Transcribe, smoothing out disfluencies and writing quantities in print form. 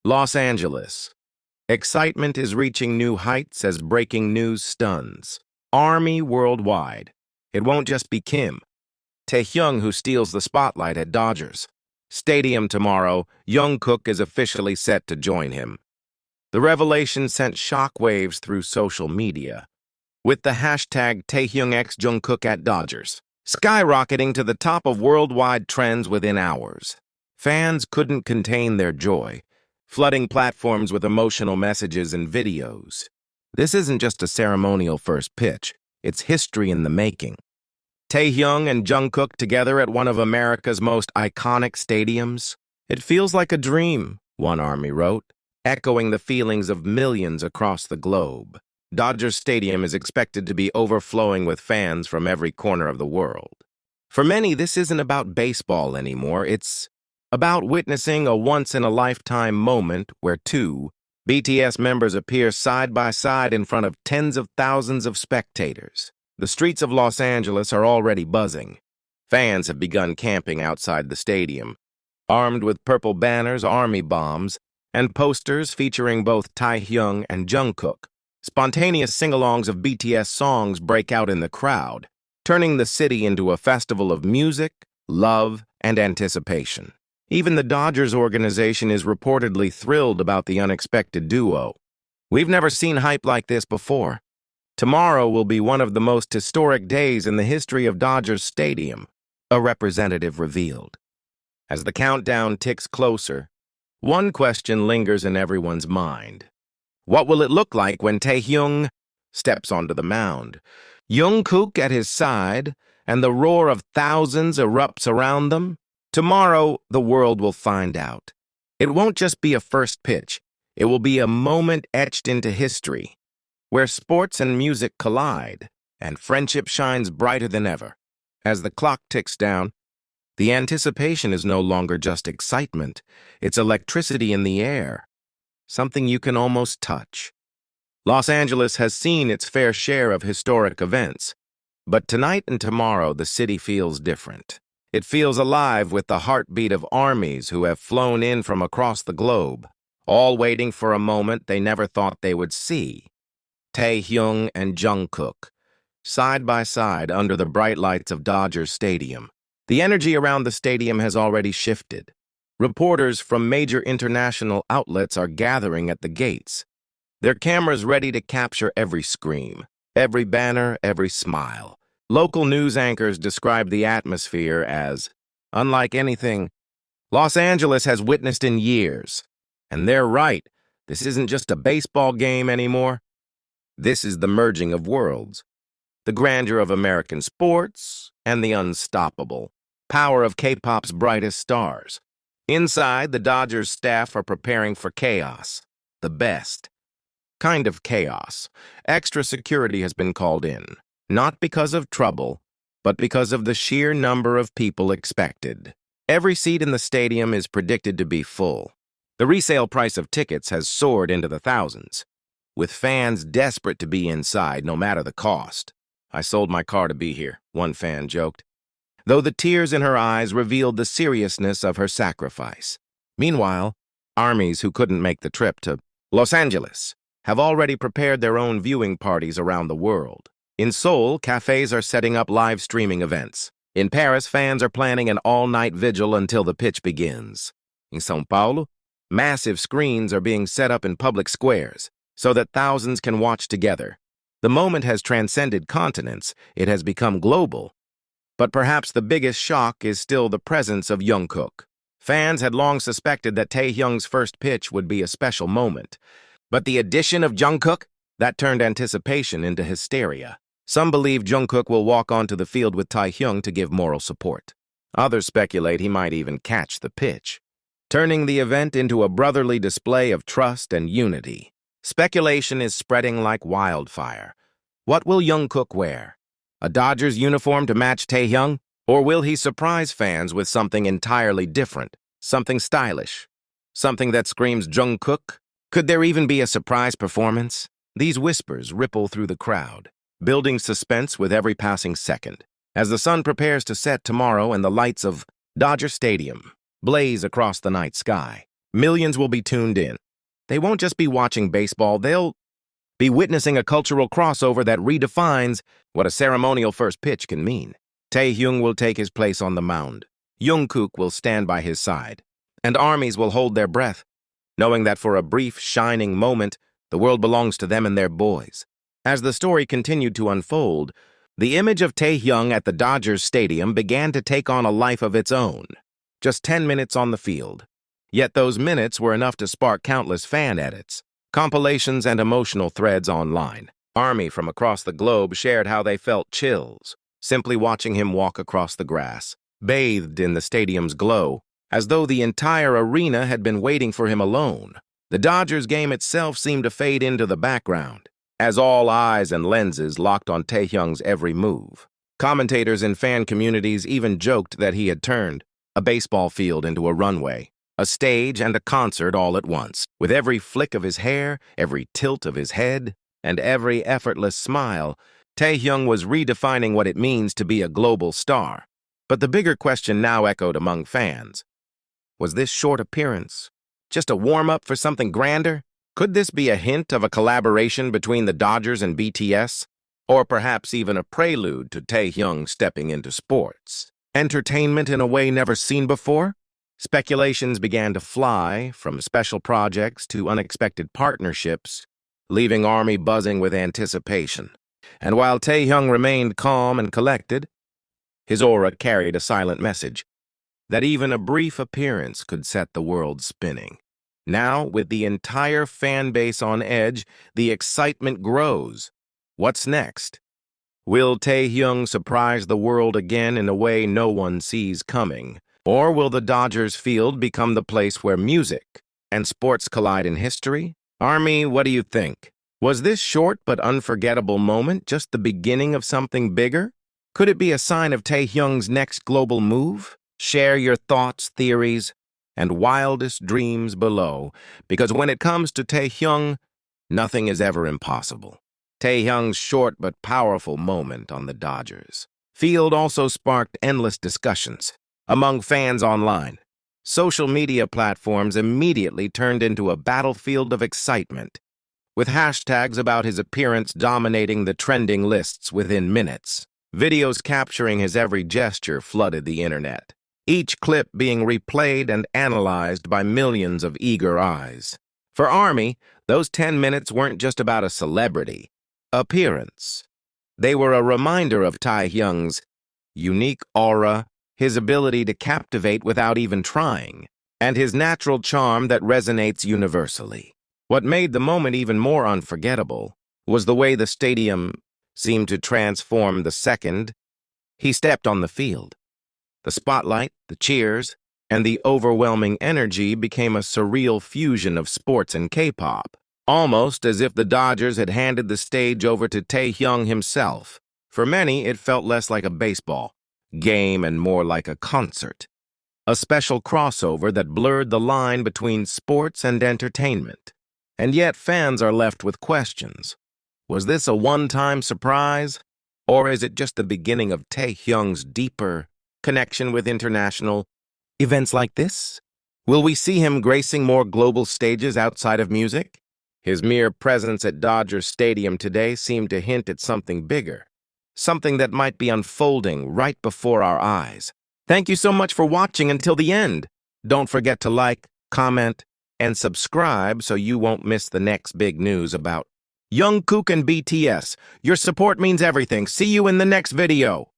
Los Angeles. Excitement is reaching new heights as breaking news stuns. Army worldwide. It won't just be Kim. Taehyung who steals the spotlight at Dodgers. Stadium tomorrow, Jungkook is officially set to join him. The revelation sent shockwaves through social media, with the hashtag Taehyung x Jungkook at Dodgers skyrocketing to the top of worldwide trends within hours. Fans couldn't contain their joy, flooding platforms with emotional messages and videos. This isn't just a ceremonial first pitch, it's history in the making. Taehyung and Jungkook together at one of America's most iconic stadiums. It feels like a dream, one army wrote, echoing the feelings of millions across the globe. Dodger Stadium is expected to be overflowing with fans from every corner of the world. For many, this isn't about baseball anymore. It's about witnessing a once-in-a-lifetime moment where two BTS members appear side by side in front of tens of thousands of spectators. The streets of Los Angeles are already buzzing. Fans have begun camping outside the stadium, armed with purple banners, army bombs, and posters featuring both Taehyung and Jungkook. Spontaneous sing-alongs of BTS songs break out in the crowd, turning the city into a festival of music, love, and anticipation. Even the Dodgers organization is reportedly thrilled about the unexpected duo. We've never seen hype like this before. Tomorrow will be one of the most historic days in the history of Dodgers Stadium, a representative revealed. As the countdown ticks closer, one question lingers in everyone's mind. What will it look like when Taehyung steps onto the mound? Jungkook at his side, and the roar of thousands erupts around them? Tomorrow, the world will find out. It won't just be a first pitch. It will be a moment etched into history, where sports and music collide, and friendship shines brighter than ever. As the clock ticks down, the anticipation is no longer just excitement. It's electricity in the air, something you can almost touch. Los Angeles has seen its fair share of historic events, but tonight and tomorrow the city feels different. It feels alive with the heartbeat of armies who have flown in from across the globe, all waiting for a moment they never thought they would see. Taehyung and Jungkook, side by side under the bright lights of Dodger Stadium. The energy around the stadium has already shifted. Reporters from major international outlets are gathering at the gates, their cameras ready to capture every scream, every banner, every smile. Local news anchors describe the atmosphere as unlike anything Los Angeles has witnessed in years. And they're right, this isn't just a baseball game anymore. This is the merging of worlds, the grandeur of American sports, and the unstoppable power of K-pop's brightest stars. Inside, the Dodgers staff are preparing for chaos, the best kind of chaos. Extra security has been called in, not because of trouble, but because of the sheer number of people expected. Every seat in the stadium is predicted to be full. The resale price of tickets has soared into the thousands, with fans desperate to be inside no matter the cost. "I sold my car to be here," one fan joked, though the tears in her eyes revealed the seriousness of her sacrifice. Meanwhile, armies who couldn't make the trip to Los Angeles have already prepared their own viewing parties around the world. In Seoul, cafes are setting up live streaming events. In Paris, fans are planning an all-night vigil until the pitch begins. In São Paulo, massive screens are being set up in public squares so that thousands can watch together. The moment has transcended continents. It has become global. But perhaps the biggest shock is still the presence of Jungkook. Fans had long suspected that Taehyung's first pitch would be a special moment. But the addition of Jungkook, that turned anticipation into hysteria. Some believe Jungkook will walk onto the field with Taehyung to give moral support. Others speculate he might even catch the pitch, turning the event into a brotherly display of trust and unity. Speculation is spreading like wildfire. What will Jungkook wear? A Dodgers uniform to match Taehyung? Or will he surprise fans with something entirely different, something stylish, something that screams Jungkook? Could there even be a surprise performance? These whispers ripple through the crowd, building suspense with every passing second. As the sun prepares to set tomorrow and the lights of Dodger Stadium blaze across the night sky, Millions will be tuned in. They won't just be watching baseball, they'll be witnessing a cultural crossover that redefines what a ceremonial first pitch can mean. Taehyung will take his place on the mound. Jungkook will stand by his side. And armies will hold their breath, knowing that for a brief, shining moment, the world belongs to them and their boys. As the story continued to unfold, the image of Taehyung at the Dodgers Stadium began to take on a life of its own. Just 10 minutes on the field. Yet those minutes were enough to spark countless fan edits, compilations, and emotional threads online. Army from across the globe shared how they felt chills, simply watching him walk across the grass, bathed in the stadium's glow, as though the entire arena had been waiting for him alone. The Dodgers game itself seemed to fade into the background, as all eyes and lenses locked on Taehyung's every move. Commentators and fan communities even joked that he had turned a baseball field into a runway, a stage and a concert all at once. With every flick of his hair, every tilt of his head, and every effortless smile, Taehyung was redefining what it means to be a global star. But the bigger question now echoed among fans. Was this short appearance just a warm-up for something grander? Could this be a hint of a collaboration between the Dodgers and BTS? Or perhaps even a prelude to Taehyung stepping into sports? Entertainment in a way never seen before? Speculations began to fly, from special projects to unexpected partnerships, leaving Army buzzing with anticipation. And while Taehyung remained calm and collected, his aura carried a silent message that even a brief appearance could set the world spinning. Now, with the entire fan base on edge, the excitement grows. What's next? Will Taehyung surprise the world again in a way no one sees coming? Or will the Dodgers field become the place where music and sports collide in history? Army, what do you think? Was this short but unforgettable moment just the beginning of something bigger? Could it be a sign of Taehyung's next global move? Share your thoughts, theories, and wildest dreams below, because when it comes to Taehyung, nothing is ever impossible. Taehyung's short but powerful moment on the Dodgers field also sparked endless discussions among fans online. Social media platforms immediately turned into a battlefield of excitement, with hashtags about his appearance dominating the trending lists within minutes. Videos capturing his every gesture flooded the internet, each clip being replayed and analyzed by millions of eager eyes. For Army, those 10 minutes weren't just about a celebrity appearance. They were a reminder of Taehyung's unique aura, his ability to captivate without even trying, and his natural charm that resonates universally. What made the moment even more unforgettable was the way the stadium seemed to transform the second he stepped on the field. The spotlight, the cheers, and the overwhelming energy became a surreal fusion of sports and K-pop, almost as if the Dodgers had handed the stage over to Taehyung himself. For many, it felt less like a baseball game and more like a concert, a special crossover that blurred the line between sports and entertainment. And yet fans are left with questions. Was this a one-time surprise, or is it just the beginning of Taehyung's deeper connection with international events like this? Will we see him gracing more global stages outside of music? His mere presence at Dodger Stadium today seemed to hint at something bigger, something that might be unfolding right before our eyes. Thank you so much for watching until the end. Don't forget to like, comment, and subscribe so you won't miss the next big news about Jungkook and BTS. Your support means everything. See you in the next video.